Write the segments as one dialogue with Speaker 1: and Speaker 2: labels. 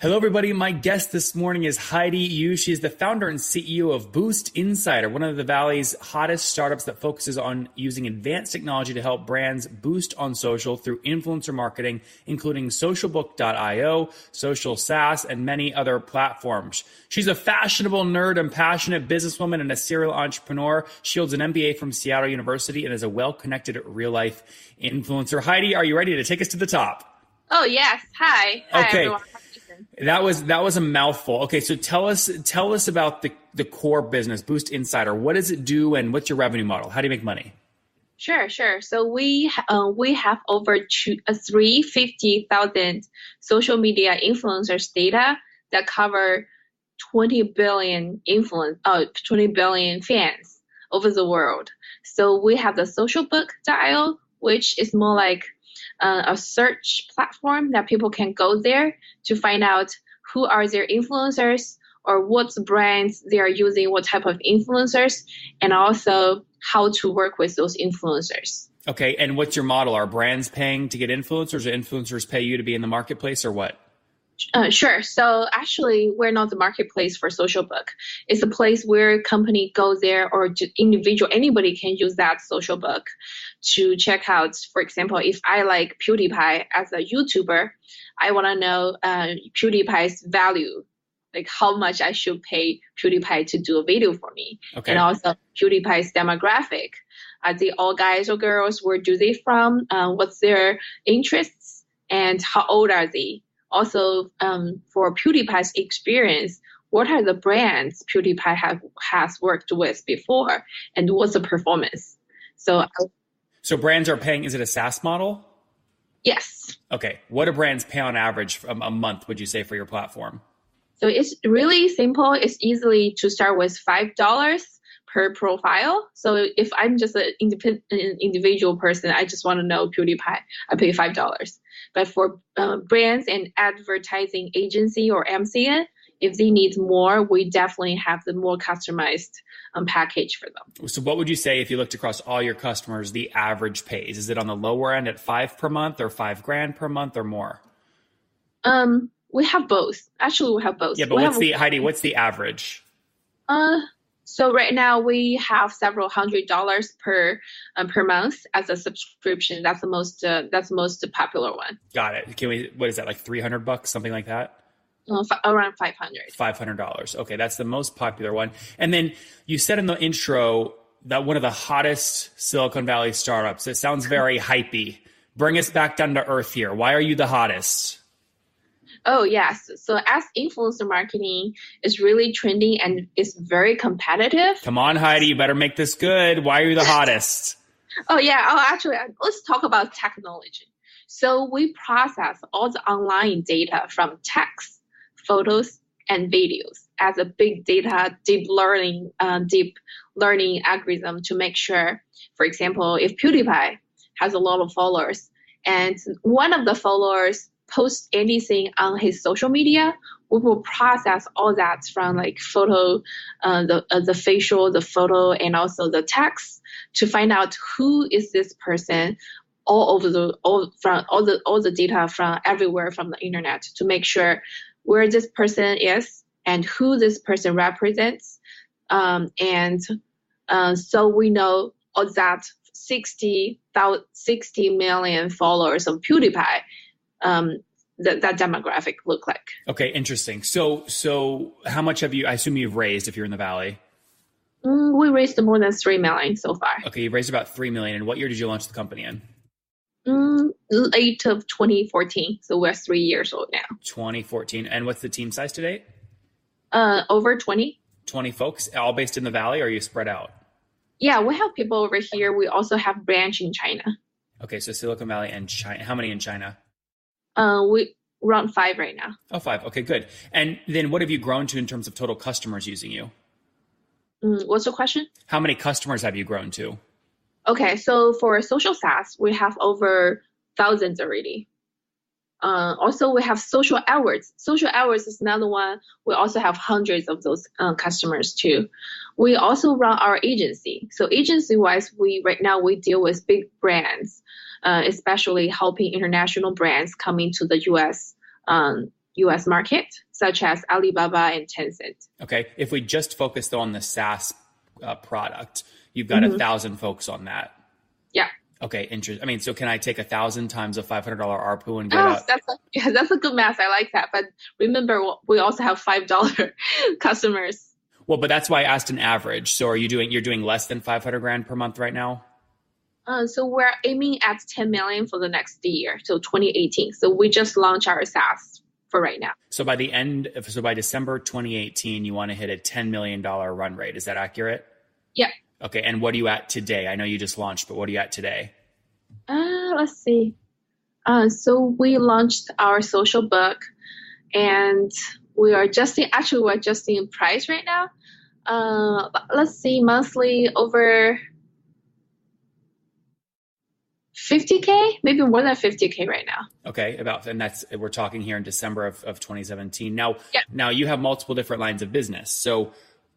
Speaker 1: Hello, everybody. My guest this morning is Heidi Yu. She is the founder and CEO of Boost Insider, one of the Valley's hottest startups that focuses on using advanced technology to help brands boost on social through influencer marketing, including socialbook.io, Social SaaS, and many other platforms. She's a fashionable nerd and passionate businesswoman and a serial entrepreneur. She holds an MBA from Seattle University and is a well-connected real-life influencer. Heidi, are you ready to take us to the top?
Speaker 2: Oh, yes. Hi. Hi,
Speaker 1: okay.
Speaker 2: everyone.
Speaker 1: That was a mouthful. Okay, so tell us about the core business, Boost Insider. What does it do, and what's your revenue model? How do you make money?
Speaker 2: Sure. So we have over 350,000 social media influencers data that cover 20 billion fans over the world. So we have the socialbook.io, which is more like a search platform that people can go there to find out who are their influencers or what brands they are using, what type of influencers, and also how to work with those influencers.
Speaker 1: Okay, and what's your model? Are brands paying to get influencers, or influencers pay you to be in the marketplace, or what?
Speaker 2: Sure. So actually, we're not the marketplace for SocialBook. It's a place where a company goes there, or anybody can use that SocialBook to check out. For example, if I like PewDiePie as a YouTuber, I want to know PewDiePie's value, like how much I should pay PewDiePie to do a video for me.
Speaker 1: Okay.
Speaker 2: And also PewDiePie's demographic. Are they all guys or girls? Where do they from? What's their interests? And how old are they? Also, for PewDiePie's experience, what are the brands PewDiePie has worked with before, and what's the performance? So
Speaker 1: brands are paying. Is it a SaaS model?
Speaker 2: Yes.
Speaker 1: Okay. What do brands pay on average a month, would you say, for your platform?
Speaker 2: So it's really simple. It's easily to start with $5 per profile. So if I'm just an individual person, I just want to know PewDiePie, I pay $5. But for brands and advertising agency or MCN, if they need more, we definitely have the more customized package for them.
Speaker 1: So what would you say, if you looked across all your customers, the average pays? Is it on the lower end at $5 per month, or $5,000 per month, or more?
Speaker 2: We have both. Actually, we have both.
Speaker 1: Yeah, but Heidi, what's the average?
Speaker 2: So right now we have several $100s per month as a subscription. That's the most popular one.
Speaker 1: Got it. What is that, like $300, something like that?
Speaker 2: Around $500.
Speaker 1: $500. Okay, that's the most popular one. And then you said in the intro that one of the hottest Silicon Valley startups. It sounds very hypey. Bring us back down to earth here. Why are you the hottest?
Speaker 2: Oh, yes. So as influencer marketing is really trending and it's very competitive.
Speaker 1: Come on, Heidi, you better make this good. Why are you the hottest?
Speaker 2: Oh, yeah. Actually, let's talk about technology. So we process all the online data from text, photos, and videos as a big data, deep learning algorithm to make sure, for example, if PewDiePie has a lot of followers and one of the followers post anything on his social media, we will process all that from like photo, the facial, the photo, and also the text to find out who is this person, all the data from everywhere from the internet to make sure where this person is and who this person represents, so we know all that 60 million followers of PewDiePie. That demographic look like.
Speaker 1: Okay, interesting. So how much have you, I assume you've raised if you're in the Valley?
Speaker 2: We raised more than 3 million so far.
Speaker 1: Okay, you've raised about 3 million. And what year did you launch the company in?
Speaker 2: Late of 2014. So we're 3 years old now.
Speaker 1: 2014. And what's the team size to date?
Speaker 2: Over 20.
Speaker 1: 20 folks, all based in the Valley, or are you spread out?
Speaker 2: Yeah, we have people over here. We also have branch in China.
Speaker 1: Okay, so Silicon Valley and China. How many in China?
Speaker 2: We around 5 right now.
Speaker 1: Oh, 5. Okay, good. And then what have you grown to in terms of total customers using you?
Speaker 2: What's the question?
Speaker 1: How many customers have you grown to?
Speaker 2: Okay, so for social SaaS, we have over thousands already. Also, we have social hours. Social hours is another one. We also have hundreds of those customers too. We also run our agency. So agency-wise, right now we deal with big brands, especially helping international brands come into the U.S. US market, such as Alibaba and Tencent.
Speaker 1: Okay. If we just focus though on the SaaS product, you've got 1,000 folks on that.
Speaker 2: Yeah.
Speaker 1: Okay. Interesting. I mean, so can I take 1,000 times a $500 ARPU and get out?
Speaker 2: That's a good math. I like that. But remember, we also have $5 customers.
Speaker 1: Well, but that's why I asked an average. So you're doing less than 500 grand per month right now?
Speaker 2: So we're aiming at 10 million for the next year, so 2018. So we just launched our SaaS for right now.
Speaker 1: So by December 2018, you want to hit a $10 million run rate. Is that accurate?
Speaker 2: Yeah.
Speaker 1: Okay. And what are you at today? I know you just launched, but what are you at today?
Speaker 2: Let's see. So we launched our social book, and we're adjusting price right now. Let's see, monthly over 50K, maybe more than 50K right now.
Speaker 1: Okay, we're talking here in December of 2017. Now you have multiple different lines of business. So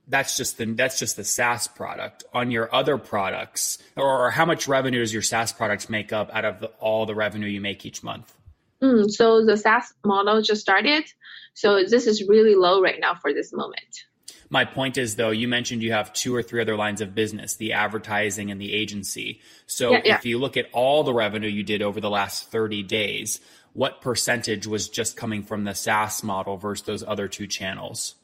Speaker 1: that's just the SaaS product. On your other products, or how much revenue does your SaaS products make up out of all the revenue you make each month?
Speaker 2: So the SaaS model just started. So this is really low right now for this moment.
Speaker 1: My point is, though, you mentioned you have 2 or 3 other lines of business, the advertising and the agency. So if you look at all the revenue you did over the last 30 days, what percentage was just coming from the SaaS model versus those other 2 channels?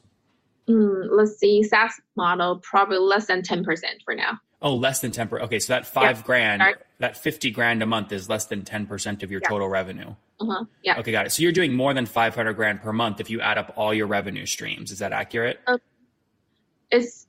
Speaker 2: Let's see, SaaS model, probably less than 10% for now.
Speaker 1: Oh, less than 10%. Okay, so that $5 grand, that 50 grand a month is less than 10% of your total revenue.
Speaker 2: Yeah.
Speaker 1: Okay, got it. So you're doing more than 500 grand per month if you add up all your revenue streams. Is that accurate?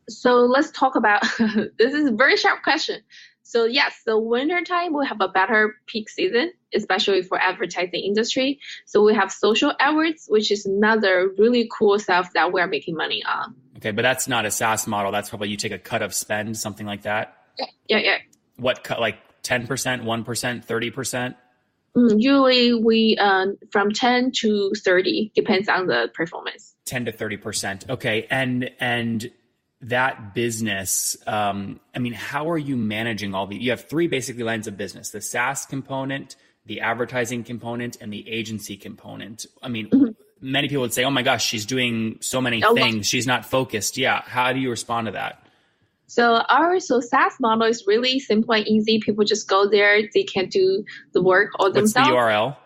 Speaker 2: So let's talk about, this is a very sharp question. So yes, the winter time will have a better peak season, especially for advertising industry. So we have social ads, which is another really cool stuff that we're making money on.
Speaker 1: Okay, but that's not a SaaS model. That's probably you take a cut of spend, something like that.
Speaker 2: Yeah.
Speaker 1: What cut? Like 10%, 1%, 30%?
Speaker 2: Usually we from 10 to 30, depends on the performance.
Speaker 1: 10 to 30%. Okay, and that business, I mean, how are you managing all you have 3 basically lines of business, the SaaS component, the advertising component, and the agency component. I mean, many people would say, oh my gosh, she's doing so many things. She's not focused. Yeah. How do you respond to that?
Speaker 2: So SaaS model is really simple and easy. People just go there. They can do the work all themselves.
Speaker 1: What's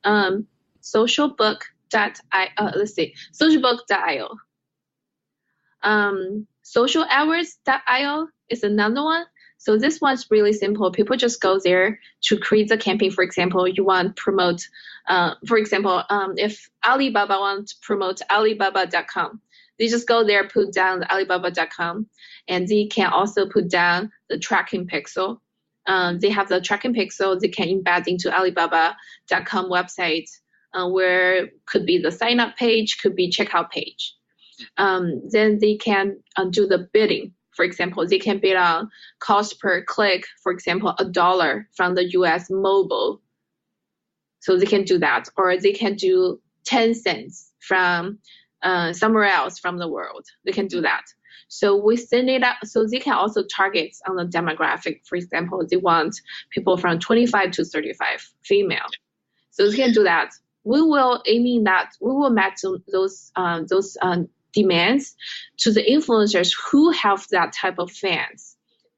Speaker 1: the URL?
Speaker 2: Socialbook.io. Let's see. Socialbook.io. Socialads.io is another one. So this one's really simple. People just go there to create the campaign. For example, you want to promote, if Alibaba wants to promote Alibaba.com, they just go there, put down the Alibaba.com, and they can also put down the tracking pixel. They have the tracking pixel. They can embed into Alibaba.com website, where could be the sign up page, could be checkout page. Then they can do the bidding. For example, they can bid on cost per click, for example, $1 from the US mobile. So they can do that, or they can do 10 cents from somewhere else from the world. They can do that. So we send it out. So they can also target on the demographic. For example, they want people from 25 to 35, female. So they can do that. We will match those demands to the influencers who have that type of fans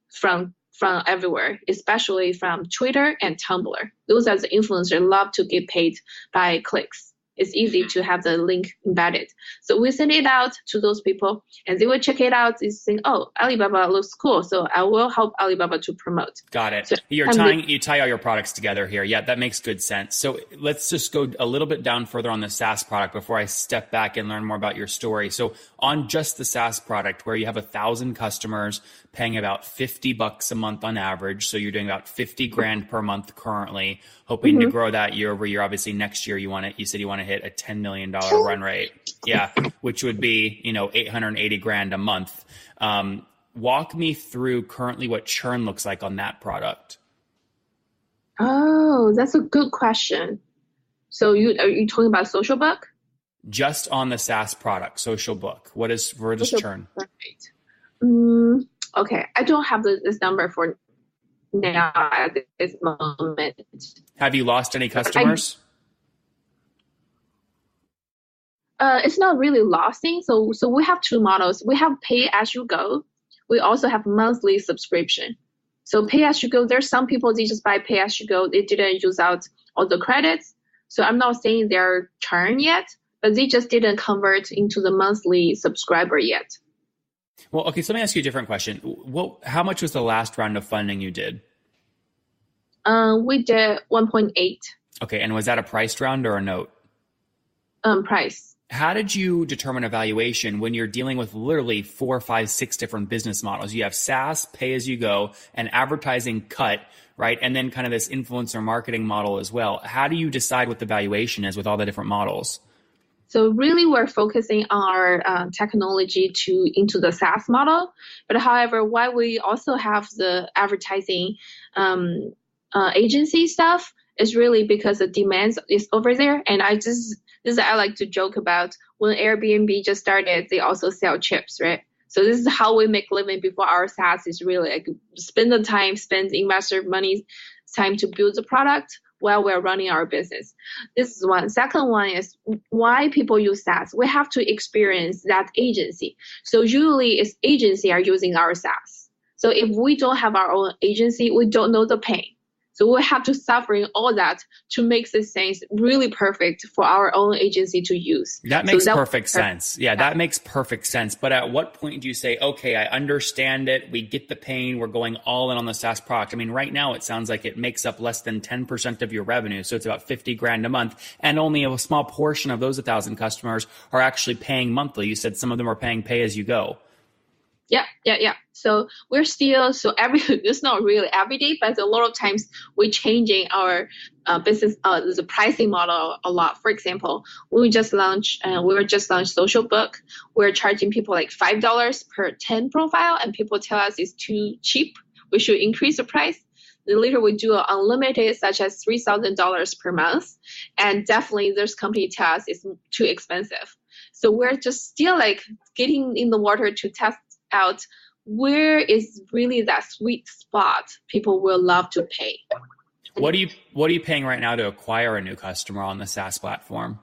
Speaker 2: from everywhere, especially from Twitter and Tumblr. Those are the influencers love to get paid by clicks. It's easy to have the link embedded. So we send it out to those people, and they will check it out and think, oh, Alibaba looks cool, so I will help Alibaba to promote.
Speaker 1: Got it.
Speaker 2: So
Speaker 1: you tie all your products together here. Yeah, that makes good sense. So let's just go a little bit down further on the SaaS product before I step back and learn more about your story. So on just the SaaS product, where you have 1,000 customers paying about $50 a month on average, so you're doing about 50 grand per month currently, hoping to grow that year over year. Obviously, next year you said you want to hit a $10 million run rate. Yeah, which would be 880 grand a month. Walk me through currently what churn looks like on that product.
Speaker 2: Oh, that's a good question. So are you talking about Social Book?
Speaker 1: Just on the SaaS product, Social Book. Where does churn?
Speaker 2: Right. Okay, I don't have this number for now at this moment.
Speaker 1: Have you lost any customers?
Speaker 2: It's not really losing. So we have two models. We have pay as you go. We also have monthly subscription. So pay as you go, there's some people they just buy pay as you go. They didn't use out all the credits. So I'm not saying they're churn yet, but they just didn't convert into the monthly subscriber yet.
Speaker 1: Well, okay, so let me ask you a different question. How much was the last round of funding you did?
Speaker 2: We did 1.8.
Speaker 1: Okay, and was that a priced round or a note?
Speaker 2: Price.
Speaker 1: How did you determine a valuation when you're dealing with literally 4, 5, 6 different business models? You have SaaS, pay as you go, and advertising cut, right? And then kind of this influencer marketing model as well. How do you decide what the valuation is with all the different models?
Speaker 2: So really, we're focusing our technology into the SaaS model. But however, why we also have the advertising agency stuff is really because the demand is over there. And I like to joke about when Airbnb just started, they also sell chips, right? So this is how we make living before our SaaS is really like spend investor money time to build the product while we're running our business. This is one. Second one is why people use SaaS. We have to experience that agency. So usually it's agency are using our SaaS. So if we don't have our own agency, we don't know the pain. So we have to suffer in all that to make these things really perfect for our own agency to use.
Speaker 1: That makes perfect sense. Yeah, that makes perfect sense. But at what point do you say, okay, I understand it. We get the pain. We're going all in on the SaaS product. I mean, right now it sounds like it makes up less than 10% of your revenue. So it's about 50 grand a month. And only a small portion of those 1,000 customers are actually paying monthly. You said some of them are paying pay as you go.
Speaker 2: Yeah. So we're still, it's not really every day, but a lot of times we're changing our business, the pricing model a lot. For example, we were just launched Social Book. We're charging people like $5 per 10 profile, and people tell us it's too cheap. We should increase the price. Then later we do unlimited, such as $3,000 per month. And definitely there's company tell us it's too expensive. So we're just still like getting in the water to test out where is really that sweet spot people will love to pay.
Speaker 1: What are you paying right now to acquire a new customer on the SaaS platform?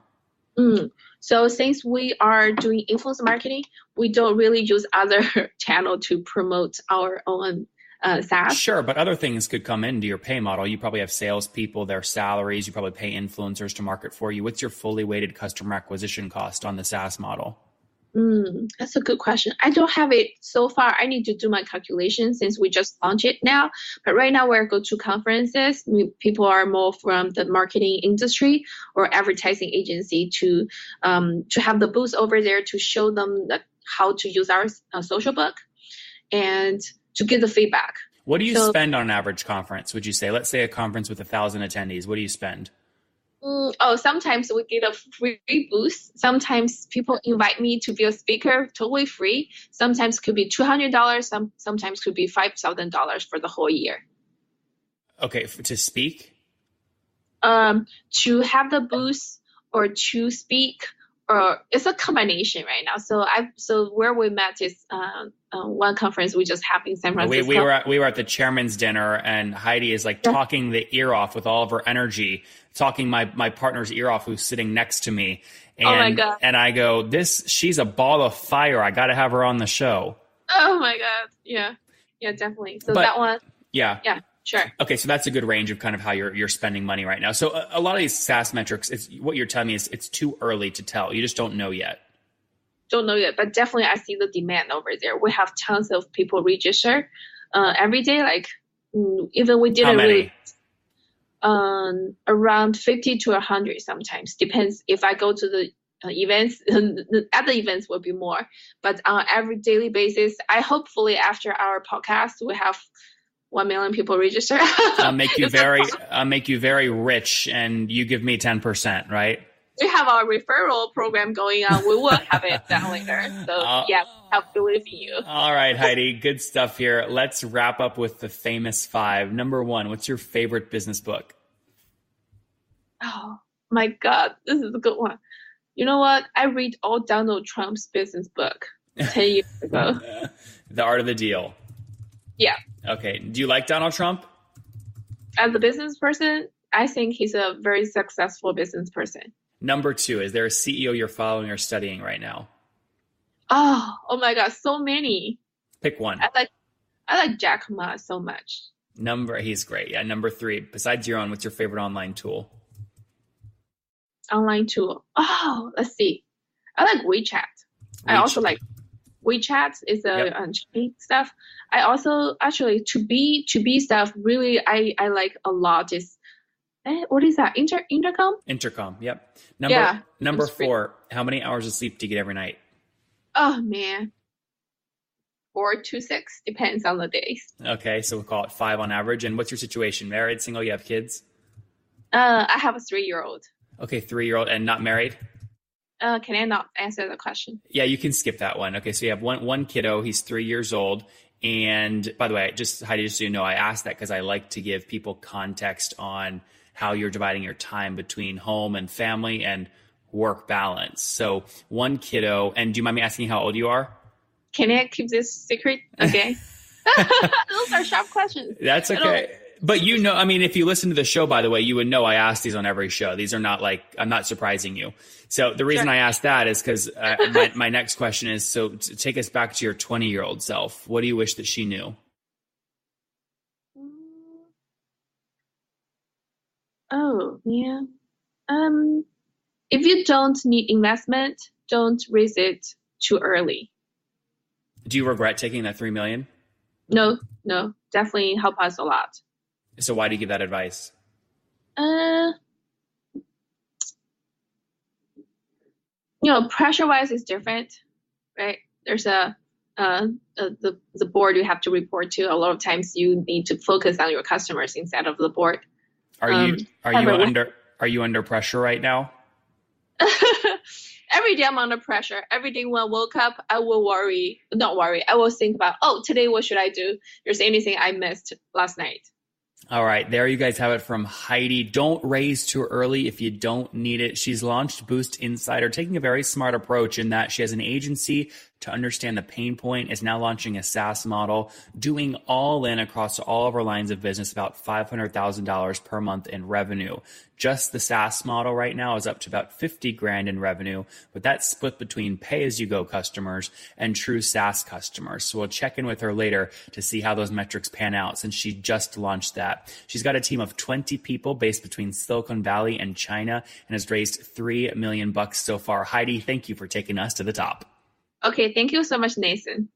Speaker 2: So since we are doing influence marketing, we don't really use other channel to promote our own SaaS.
Speaker 1: Sure, but other things could come into your pay model. You probably have salespeople, their salaries. You probably pay influencers to market for you. What's your fully weighted customer acquisition cost on the SaaS model?
Speaker 2: That's a good question. I don't have it so far. I need to do my calculation since we just launched it now. But right now, where I go to conferences, people are more from the marketing industry or advertising agency to have the booth over there to show them how to use our Social Book and to get the feedback.
Speaker 1: What do you spend on an average conference, would you say? Let's say a conference with 1,000 attendees. What do you spend?
Speaker 2: Sometimes we get a free booth. Sometimes people invite me to be a speaker totally free. Sometimes could be $200. Sometimes could be $5,000 for the whole year.
Speaker 1: Okay, to speak?
Speaker 2: To have the booth or to speak, or it's a combination right now. So where we met is one conference we just have in San Francisco.
Speaker 1: We were at the chairman's dinner, and Heidi is like talking the ear off with all of her energy, talking my partner's ear off who's sitting next to me. And,
Speaker 2: oh my God.
Speaker 1: And I go, she's a ball of fire. I got to have her on the show.
Speaker 2: Oh my God. Yeah, definitely. So that one.
Speaker 1: Yeah.
Speaker 2: Sure.
Speaker 1: Okay, so that's a good range of kind of how you're spending money right now. So a lot of these SaaS metrics, what you're telling me is it's too early to tell. You just don't know yet.
Speaker 2: But definitely I see the demand over there. We have tons of people register every day. Like even we didn't really around 50 to 100 sometimes. Depends if I go to the events. At the events will be more, but on every daily basis, hopefully after our podcast we have 1 million people register.
Speaker 1: I'll make you very rich, and you give me 10%, right?
Speaker 2: We have our referral program going on. We will have it done later. So I believe in you.
Speaker 1: All right, Heidi, good stuff here. Let's wrap up with the famous 5. Number 1, what's your favorite business book?
Speaker 2: Oh my God, this is a good one. You know what? I read all Donald Trump's business book 10 years ago.
Speaker 1: The Art of the Deal.
Speaker 2: Yeah.
Speaker 1: Okay. Do you like Donald Trump?
Speaker 2: As a business person, I think he's a very successful business person.
Speaker 1: Number 2, is there a CEO you're following or studying right now?
Speaker 2: Oh my God, so many.
Speaker 1: Pick one.
Speaker 2: I like Jack Ma so much.
Speaker 1: He's great. Yeah. Number 3, besides your own, what's your favorite online tool?
Speaker 2: Online tool. Oh, let's see. I like WeChat. I also like WeChat is chatting stuff. I also actually to be stuff really I like a lot is what is that? Intercom?
Speaker 1: Intercom. Yep.
Speaker 2: Yeah,
Speaker 1: Number
Speaker 2: it's free.
Speaker 1: 4, how many hours of sleep do you get every night?
Speaker 2: Oh man, 4 to 6 depends on the days.
Speaker 1: Okay, so we'll call it 5 on average. And what's your situation? Married, single, you have kids?
Speaker 2: I have a 3-year-old.
Speaker 1: Okay, 3-year-old and not married?
Speaker 2: Can I not answer the question?
Speaker 1: Yeah, you can skip that one. Okay, so you have one kiddo. He's 3 years old. And by the way, Heidi, just so you know, I asked that because I like to give people context on how you're dividing your time between home and family and work balance. So 1 kiddo, and do you mind me asking how old you are?
Speaker 2: Can I keep this secret? Okay. Those are sharp questions.
Speaker 1: That's okay. But I mean, if you listen to the show, by the way, you would know I ask these on every show. These are not I'm not surprising you. So the reason I asked that is because my next question is, so to take us back to your 20-year-old self, what do you wish that she knew?
Speaker 2: Oh, yeah. If you don't need investment, don't raise it too early.
Speaker 1: Do you regret taking that $3 million?
Speaker 2: No, definitely help us a lot.
Speaker 1: So why do you give that advice?
Speaker 2: Pressure-wise is different, right? There's the board you have to report to. A lot of times you need to focus on your customers instead of the board.
Speaker 1: Are you under pressure right now?
Speaker 2: Every day I'm under pressure. Every day when I woke up, I will worry. Not worry. I will think about, today what should I do? There's anything I missed last night.
Speaker 1: All right, there you guys have it from Heidi. Don't raise too early if you don't need it. She's launched Boost Insider, taking a very smart approach in that she has an agency to understand the pain point, is now launching a SaaS model, doing all in across all of her lines of business, about $500,000 per month in revenue. Just the SaaS model right now is up to about 50 grand in revenue, but that's split between pay-as-you-go customers and true SaaS customers. So we'll check in with her later to see how those metrics pan out since she just launched that. She's got a team of 20 people based between Silicon Valley and China and has raised $3 million so far. Heidi, thank you for taking us to the top.
Speaker 2: Okay, thank you so much, Nathan.